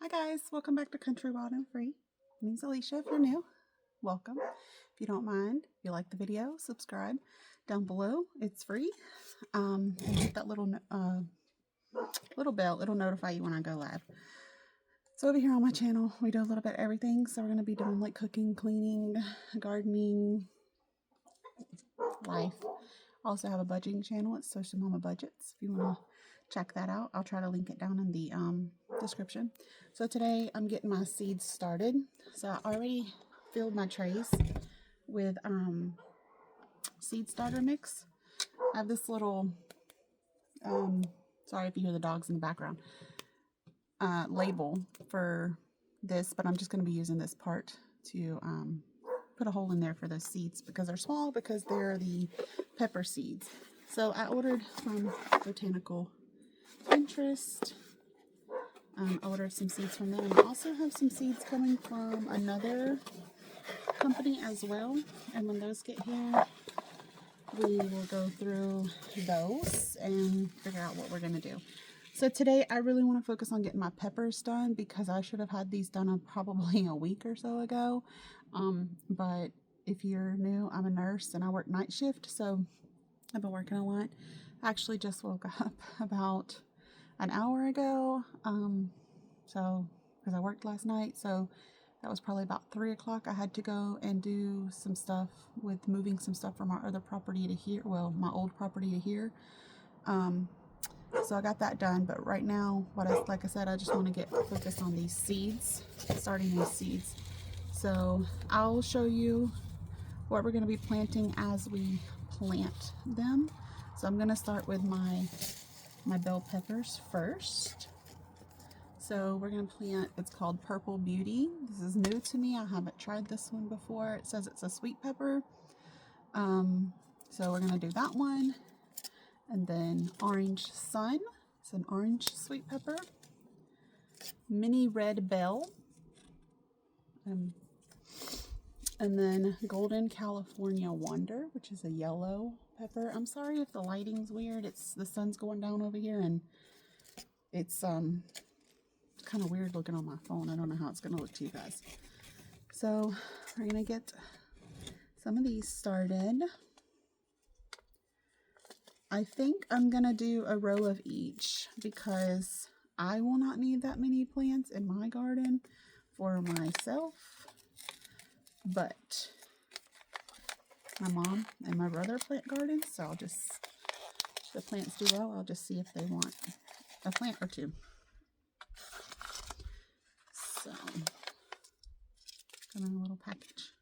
Hi guys, welcome back to Country Wild and Free. My name's Alicia. If you're new, welcome. If you don't mind, if you like the video, subscribe down below. It's free. And hit that little bell. It'll notify you when I go live. So over here on my channel, we do a little bit of everything. So we're going to be doing like cooking, cleaning, gardening, life. I also have a budgeting channel. It's Social Mama Budgets. If you want to check that out, I'll try to link it down in the description. So today I'm getting my seeds started. So I already filled my trays with seed starter mix. I have this little sorry if you hear the dogs in the background, label for this, but I'm just going to be using this part to put a hole in there for the seeds because they're small, because they're the pepper seeds. So I ordered from Botanical Pinterest. I ordered some seeds from them. I also have some seeds coming from another company as well. And when those get here, we will go through those and figure out what we're going to do. So today I really want to focus on getting my peppers done because I should have had these done probably a week or so ago. But if you're new, I'm a nurse and I work night shift, so I've been working a lot. I actually just woke up about an hour ago, so because I worked last night, so that was probably about 3 o'clock. I had to go and do some stuff with moving some stuff from our other property to here, well, my old property to here. So I got that done, but right now, like I said, I just want to get focused on these seeds, starting these seeds. So I'll show you what we're going to be planting as we plant them. So I'm going to start with my bell peppers first. So we're going to plant, it's called Purple Beauty. This is new to me. I haven't tried this one before. It says it's a sweet pepper. So we're going to do that one. And then Orange Sun. It's an orange sweet pepper. Mini Red Bell. And then Golden California Wonder, which is a yellow pepper. I'm sorry if the lighting's weird. The sun's going down over here and it's kind of weird looking on my phone. I don't know how it's going to look to you guys. So we're going to get some of these started. I think I'm going to do a row of each because I will not need that many plants in my garden for myself. But my mom and my brother plant gardens, so if the plants do well, I'll just see if they want a plant or two. So, got in a little package.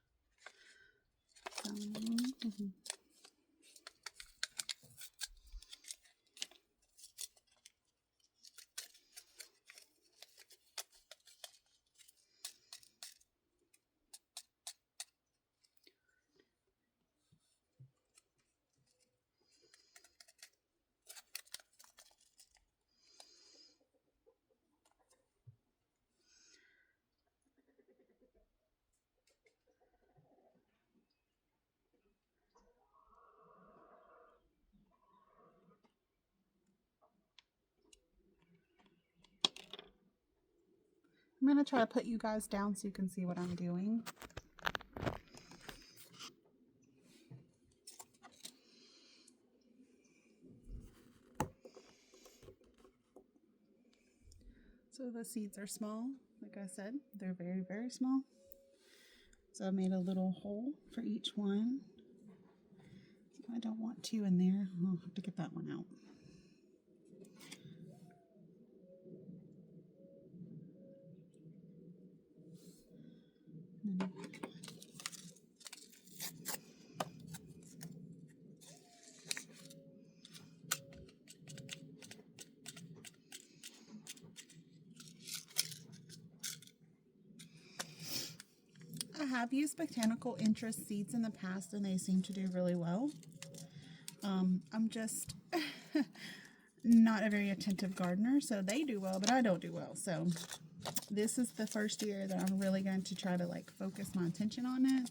I'm going to try to put you guys down so you can see what I'm doing. So the seeds are small, like I said, they're very, very small. So I made a little hole for each one. I don't want two in there. I'll have to get that one out. I have used Botanical Interest seeds in the past and they seem to do really well. I'm just not a very attentive gardener, so they do well, but I don't do well. So this is the first year that I'm really going to try to like focus my attention on it,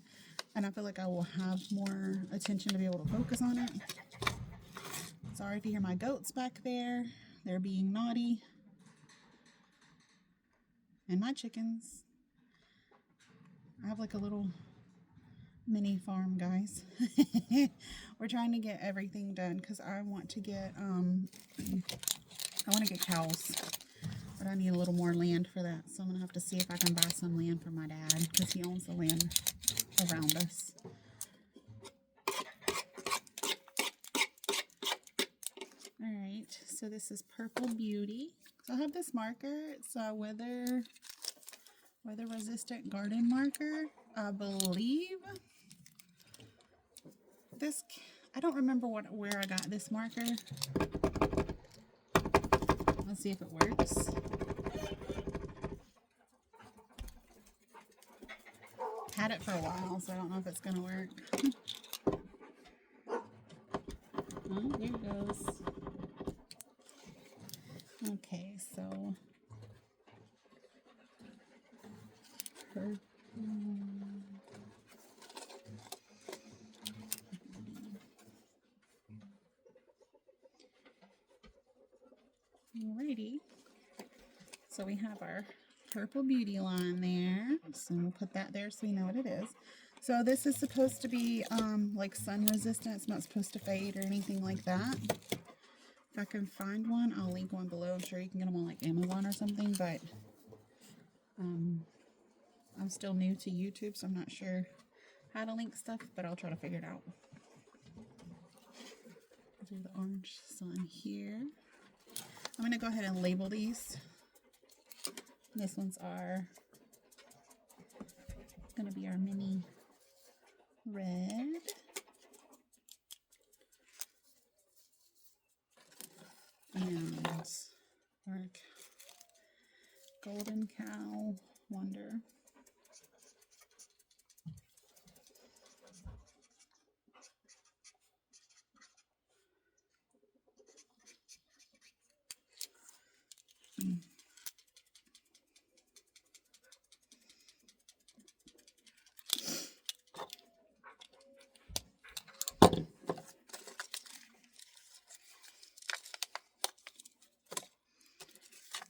and I feel like I will have more attention to be able to focus on it. Sorry if you hear my goats back there. They're being naughty. and my chickens. I have like a little mini farm, guys. We're trying to get everything done because I want to get cows, but I need a little more land for that. So I'm gonna have to see if I can buy some land from my dad because he owns the land around us. All right, so this is Purple Beauty. So I have this marker. It's a weather resistant garden marker. I believe this. I don't remember where I got this marker. Let's see if it works. Had it for a while, so I don't know if it's gonna work. Oh, there it goes. Okay, so alrighty. So we have our Purple Beauty line there. So we'll put that there so we know what it is. So this is supposed to be like sun resistant. It's not supposed to fade or anything like that. If I can find one, I'll link one below. I'm sure you can get them on like Amazon or something, but I'm still new to YouTube, so I'm not sure how to link stuff, but I'll try to figure it out. Do the orange sun here. I'm going to go ahead and label these. This one's going to be our mini red. And our golden cow wonder.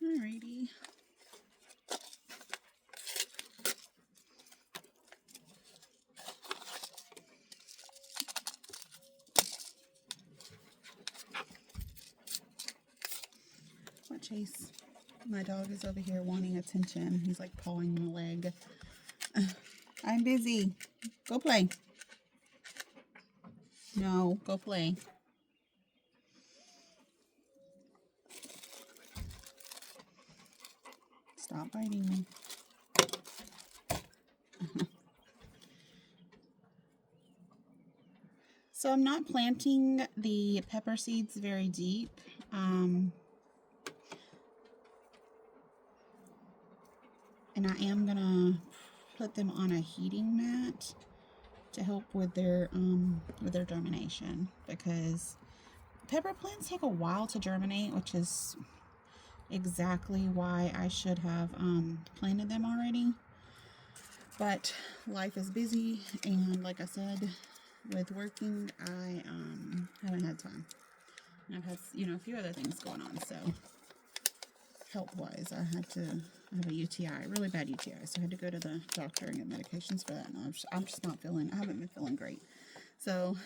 Alrighty. What, Chase? My dog is over here wanting attention. He's like pawing my leg. I'm busy. Go play. No, go play. Stop biting me. So I'm not planting the pepper seeds very deep. And I am gonna put them on a heating mat to help with their germination, because pepper plants take a while to germinate, which is exactly why I should have planted them already. But life is busy, and like I said, with working, I haven't had time. And I've had, a few other things going on, so health-wise, I have a UTI, really bad UTI, so I had to go to the doctor and get medications for that, and I haven't been feeling great. So,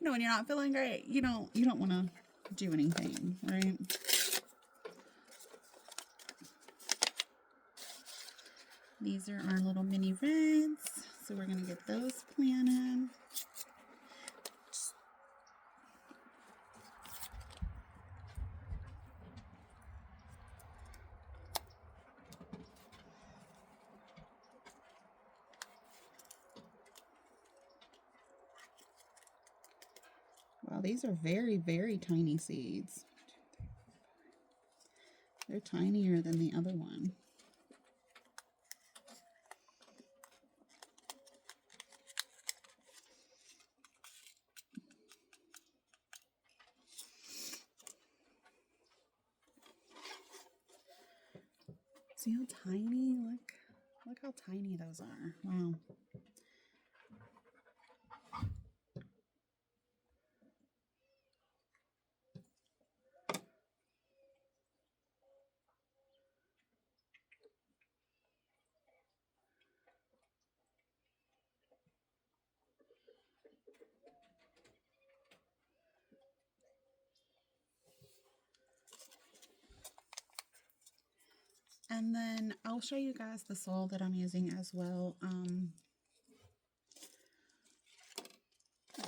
when you're not feeling great, you don't want to do anything, right? These are our little mini reds, so we're going to get those planted. Wow, these are very, very tiny seeds. They're tinier than the other one. See how tiny? Look how tiny those are. Wow. And then I'll show you guys the soil that I'm using as well.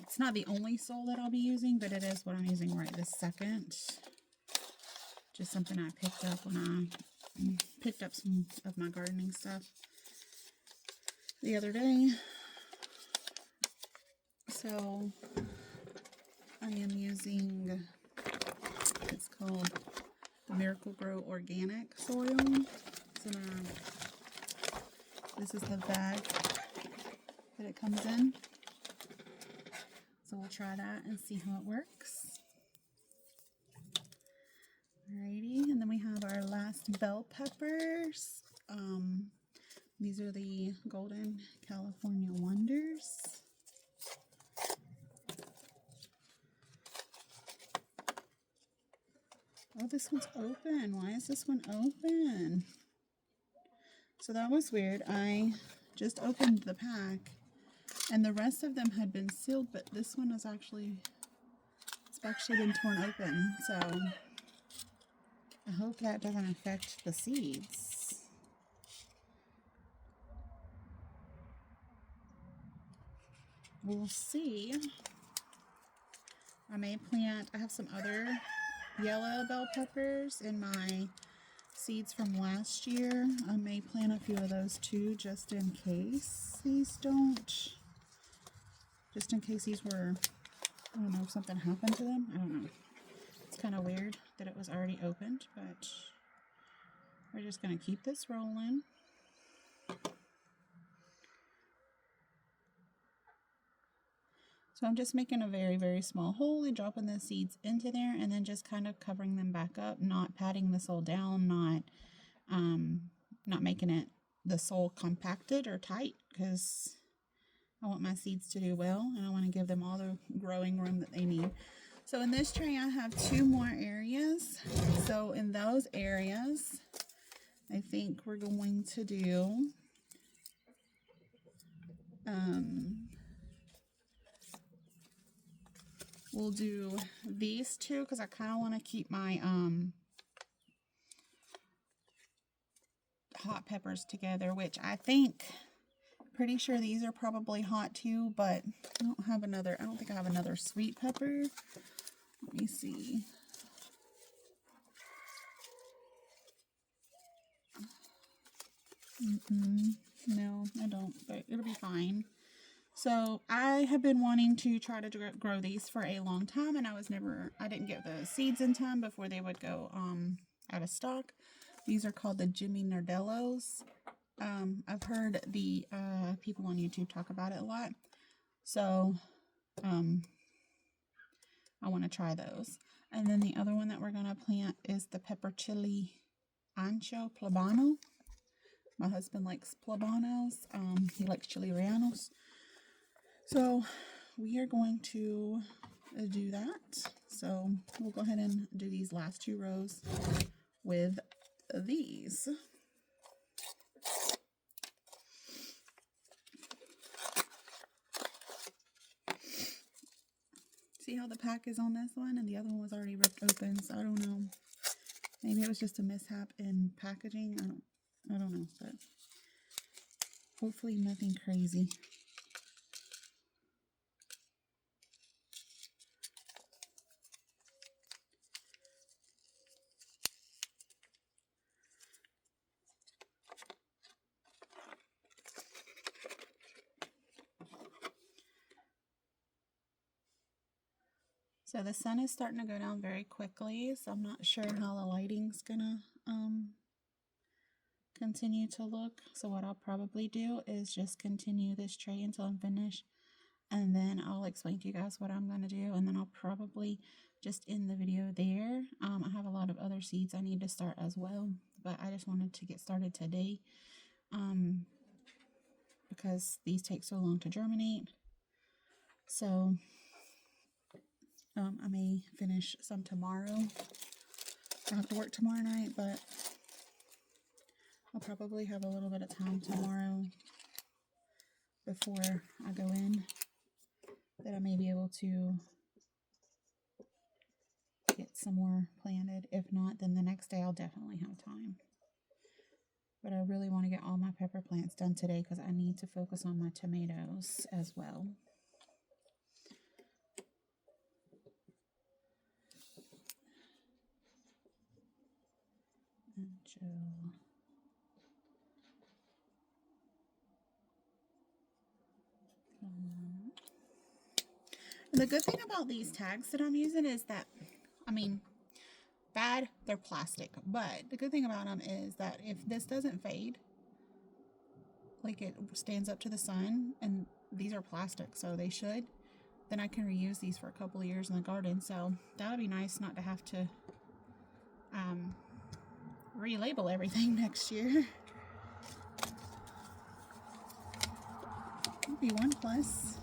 It's not the only soil that I'll be using, but it is what I'm using right this second. Just something I picked up when I picked up some of my gardening stuff the other day. So I am using, it's called the Miracle-Gro Organic Soil. This is the bag that it comes in. So we'll try that and see how it works. Alrighty, and then we have our last bell peppers. These are the Golden California Wonders. Oh, this one's open. Why is this one open? So that was weird. I just opened the pack and the rest of them had been sealed, but this one is actually, it's actually been torn open. So I hope that doesn't affect the seeds. We'll see. I may plant, I have some other yellow bell peppers in my seeds from last year. I may plant a few of those too, just in case these don't, just in case these were, I don't know, if something happened to them. I don't know. It's kind of weird that it was already opened, but we're just going to keep this rolling. So I'm just making a very, very small hole and dropping the seeds into there and then just kind of covering them back up, not patting the soil down, not making it the soil compacted or tight, because I want my seeds to do well and I want to give them all the growing room that they need. So in this tray I have 2 more areas. So in those areas, I think we're going to do we'll do these 2 because I kind of want to keep my hot peppers together, which I think, pretty sure these are probably hot too, but I don't think I have another sweet pepper. Let me see. No, I don't, but it'll be fine. So I have been wanting to try to grow these for a long time, and I didn't get the seeds in time before they would go out of stock. These are called the Jimmy Nardellos. I've heard the people on YouTube talk about it a lot, so I want to try those. And then the other one that we're going to plant is the pepper chili ancho poblano. My husband likes poblanos. He likes chili rellenos. So we are going to do that. So we'll go ahead and do these last 2 rows with these. See how the pack is on this one and the other one was already ripped open, so I don't know. Maybe it was just a mishap in packaging. I don't know, but hopefully nothing crazy. So the sun is starting to go down very quickly, so I'm not sure how the lighting's gonna continue to look. So what I'll probably do is just continue this tray until I'm finished, and then I'll explain to you guys what I'm gonna do, and then I'll probably just end the video there. I have a lot of other seeds I need to start as well, but I just wanted to get started today because these take so long to germinate. So I may finish some tomorrow. I have to work tomorrow night, but I'll probably have a little bit of time tomorrow before I go in. that I may be able to get some more planted. If not, then the next day I'll definitely have time. But I really want to get all my pepper plants done today because I need to focus on my tomatoes as well. And Joe. And the good thing about these tags that I'm using is that, I mean, bad, they're plastic. But the good thing about them is that if this doesn't fade, like it stands up to the sun, and these are plastic, so they should, then I can reuse these for a couple of years in the garden. So that would be nice not to have to relabel everything next year. Would be one plus.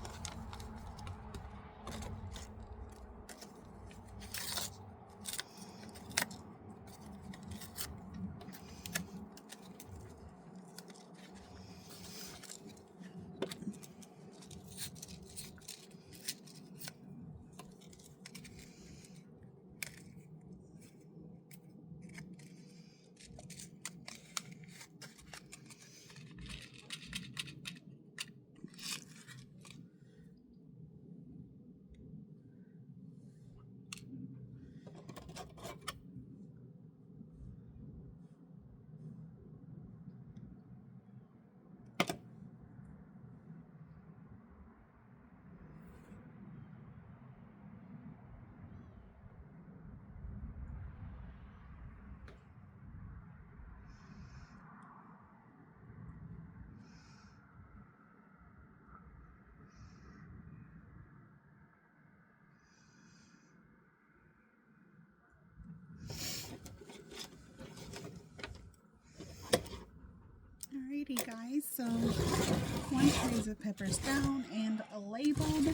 Alrighty guys, so one trays of peppers down and labeled.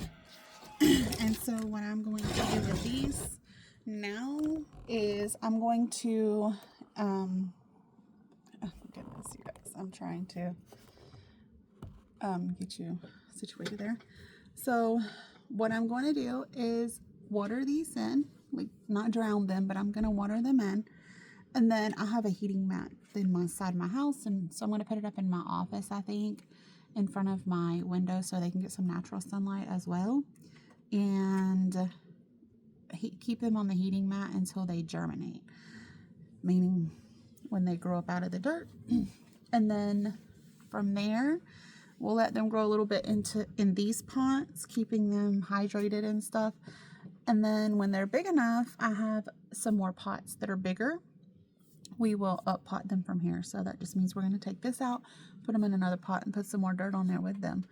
And so what I'm going to do with these now is I'm going to, oh goodness, you guys, I'm trying to get you situated there. So what I'm going to do is water these in, like not drown them, but I'm going to water them in. And then I have a heating mat in my side of my house, and so I'm going to put it up in my office, I think, in front of my window so they can get some natural sunlight as well. And keep them on the heating mat until they germinate, meaning when they grow up out of the dirt. And then from there, we'll let them grow a little bit in these pots, keeping them hydrated and stuff. And then when they're big enough, I have some more pots that are bigger. We will up pot them from here. So that just means we're going to take this out, put them in another pot, and put some more dirt on there with them.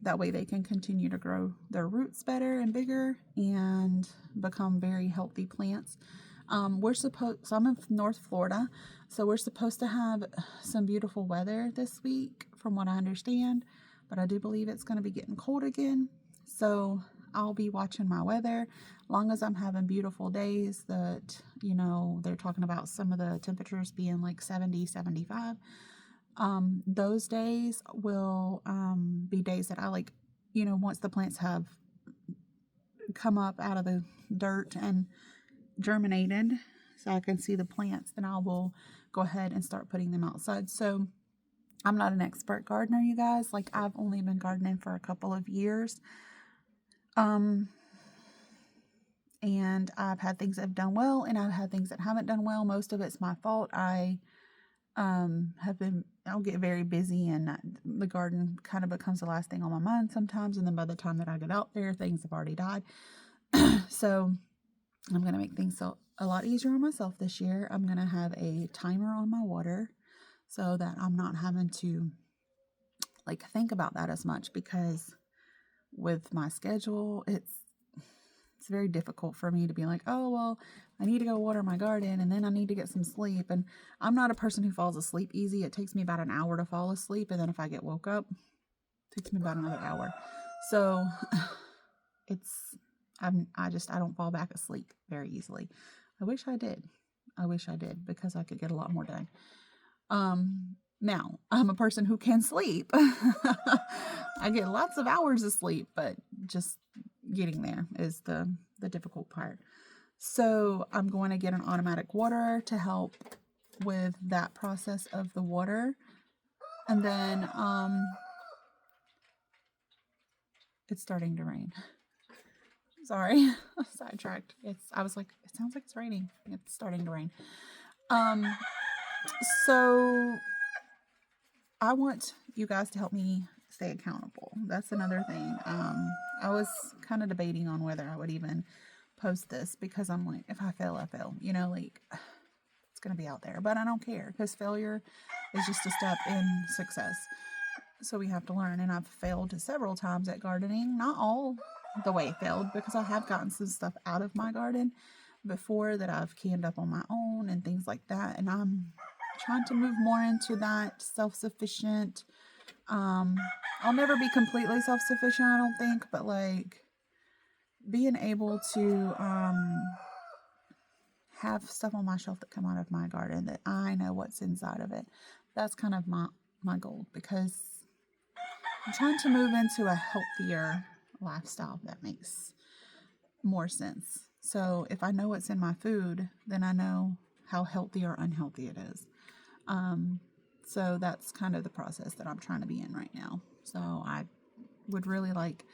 That way they can continue to grow their roots better and bigger and become very healthy plants. So I'm in North Florida, so we're supposed to have some beautiful weather this week from what I understand, but I do believe it's going to be getting cold again. So I'll be watching my weather. Long as I'm having beautiful days that, you know, they're talking about some of the temperatures being like 70, 75. Those days will be days that I like, you know, once the plants have come up out of the dirt and germinated, so I can see the plants, then I will go ahead and start putting them outside. So I'm not an expert gardener, you guys. Like, I've only been gardening for a couple of years. And I've had things that have done well, and I've had things that haven't done well. Most of it's my fault. I'll get very busy, and the garden kind of becomes the last thing on my mind sometimes. And then by the time that I get out there, things have already died. So I'm going to make things a lot easier on myself this year. I'm going to have a timer on my water so that I'm not having to like think about that as much, because with my schedule, it's very difficult for me to be like, oh, well, I need to go water my garden and then I need to get some sleep. And I'm not a person who falls asleep easy. It takes me about an hour to fall asleep. And then if I get woke up, it takes me about another hour. So I don't fall back asleep very easily. I wish I did because I could get a lot more done. Now I'm a person who can sleep. I get lots of hours of sleep, but just getting there is the difficult part. So I'm going to get an automatic waterer to help with that process of the water. And then it's starting to rain. Sorry, I'm sidetracked. I was like, it sounds like it's raining. It's starting to rain. So I want you guys to help me stay accountable. That's another thing. I was kind of debating on whether I would even post this, because I'm like, if I fail, I fail. You know, like, it's going to be out there. But I don't care, because failure is just a step in success. So we have to learn. And I've failed several times at gardening. Not all the way failed, because I have gotten some stuff out of my garden before that I've canned up on my own and things like that. And I'm trying to move more into that self-sufficient. I'll never be completely self-sufficient, I don't think, but like being able to have stuff on my shelf that come out of my garden that I know what's inside of it. That's kind of my goal, because I'm trying to move into a healthier lifestyle, if that makes more sense. So if I know what's in my food, then I know how healthy or unhealthy it is. So that's kind of the process that I'm trying to be in right now. So I would really like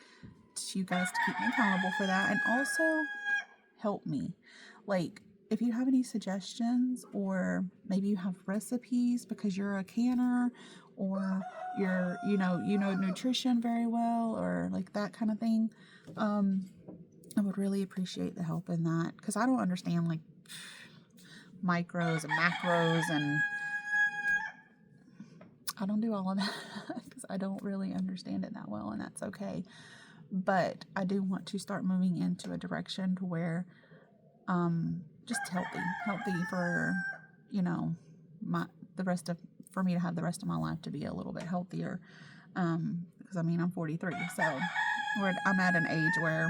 you guys to keep me accountable for that, and also help me. Like, if you have any suggestions, or maybe you have recipes because you're a canner, or you're, you know nutrition very well, or like that kind of thing, I would really appreciate the help in that, because I don't understand like micros and macros, and I don't do all of that because I don't really understand it that well, and that's okay. But I do want to start moving into a direction to where just healthy for, for me to have the rest of my life to be a little bit healthier. Because I mean, I'm 43, so I'm at an age where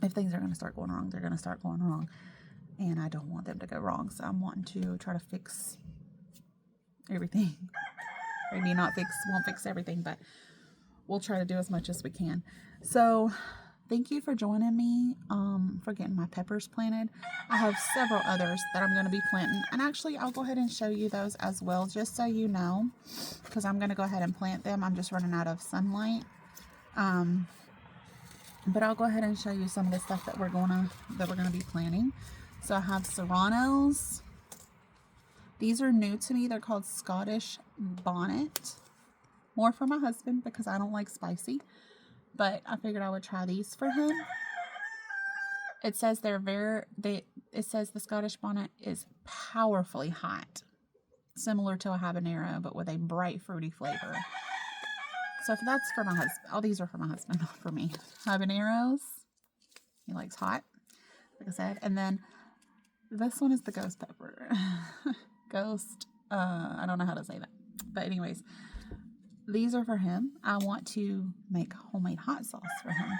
if things are going to start going wrong, they're going to start going wrong, and I don't want them to go wrong. So I'm wanting to try to fix everything. Maybe won't fix everything, but we'll try to do as much as we can. So thank you for joining me for getting my peppers planted. I have several others that I'm going to be planting, and actually I'll go ahead and show you those as well, just so you know, because I'm going to go ahead and plant them. I'm just running out of sunlight, but I'll go ahead and show you some of the stuff that we're gonna be planting. So I have serranos. These are new to me. They're called Scottish bonnet. More for my husband because I don't like spicy, but I figured I would try these for him. It says it says the Scottish bonnet is powerfully hot, similar to a habanero, but with a bright fruity flavor. So if that's for my husband, all these are for my husband, not for me. Habaneros, he likes hot, like I said. And then this one is the ghost pepper. I don't know how to say that, but anyways, these are for him. I want to make homemade hot sauce for him,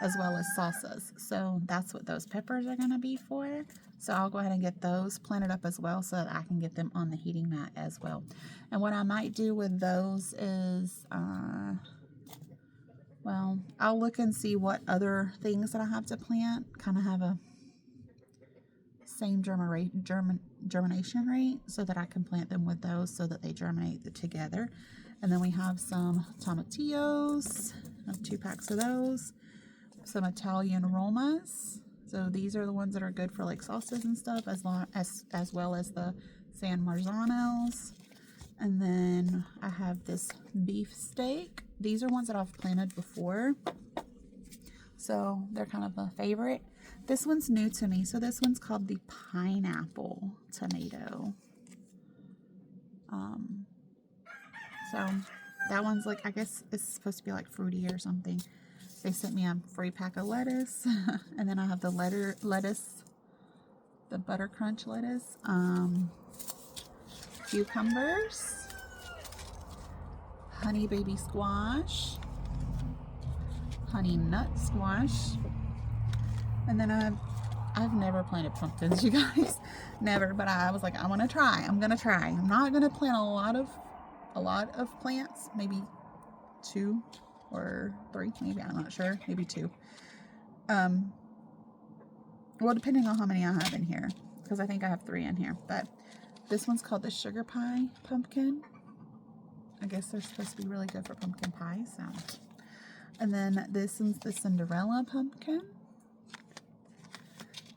as well as salsas. So that's what those peppers are going to be for. So I'll go ahead and get those planted up as well, so that I can get them on the heating mat as well. And what I might do with those is, I'll look and see what other things that I have to plant kind of have a same germination rate, so that I can plant them with those so that they germinate together. And then we have some tomatillos. I have 2 packs of those. Some Italian Romas. So these are the ones that are good for like salsas and stuff, as well as the San Marzanos. And then I have this beef steak. These are ones that I've planted before, so they're kind of a favorite. This one's new to me. So this one's called the pineapple tomato. So that one's like, I guess it's supposed to be like fruity or something. They sent me a free pack of lettuce. And then I have the lettuce, the butter crunch lettuce, cucumbers, honey baby squash, honey nut squash, and then I've never planted pumpkins, you guys. Never, but I was like, I'm gonna try. I'm not gonna plant a lot of plants, maybe 2 or 3, maybe, I'm not sure, maybe 2. Well, depending on how many I have in here, because I think I have 3 in here. But this one's called the Sugar Pie Pumpkin. I guess they're supposed to be really good for pumpkin pie. So, and then this one's the Cinderella Pumpkin.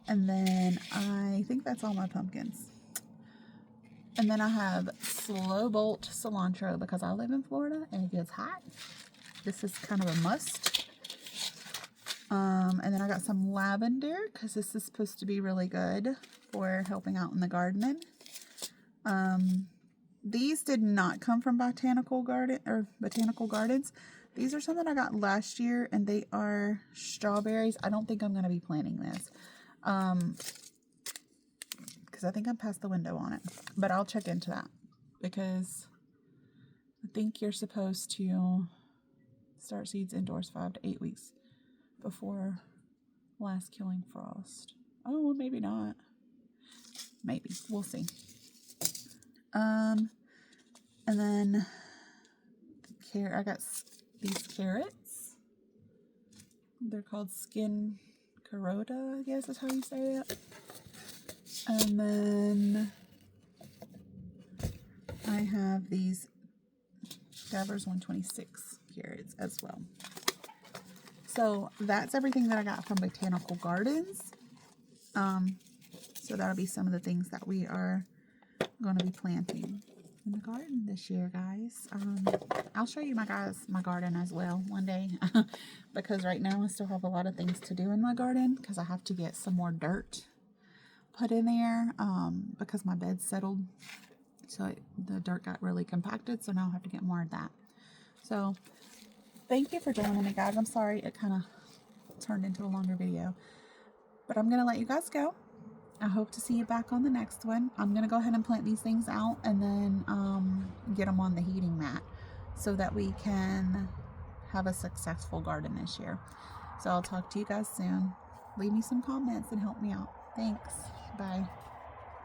And then I think that's all my pumpkins. And then I have Slow Bolt Cilantro because I live in Florida and it gets hot. This is kind of a must. And then I got some lavender because this is supposed to be really good for helping out in the gardening. These did not come from Botanical Gardens. These are some that I got last year, and they are strawberries. I don't think I'm going to be planting this. Because I think I'm past the window on it. But I'll check into that. Because I think you're supposed to start seeds indoors 5 to 8 weeks before last killing frost. Oh, well, maybe not. Maybe. We'll see. And then I got these carrots. They're called Skin Carota, I guess is how you say it. And then I have these Davers 126 carrots as well. So that's everything that I got from Botanical Gardens. So that'll be some of the things that we are going to be planting in the garden this year, guys. I'll show you my garden as well one day because right now I still have a lot of things to do in my garden because I have to get some more dirt put in there because my bed's settled, so the dirt got really compacted, so now I have to get more of that. So thank you for joining me, guys. I'm sorry it kind of turned into a longer video, but I'm gonna let you guys go. I hope to see you back on the next one. I'm going to go ahead and plant these things out and then get them on the heating mat so that we can have a successful garden this year. So I'll talk to you guys soon. Leave me some comments and help me out. Thanks. Bye.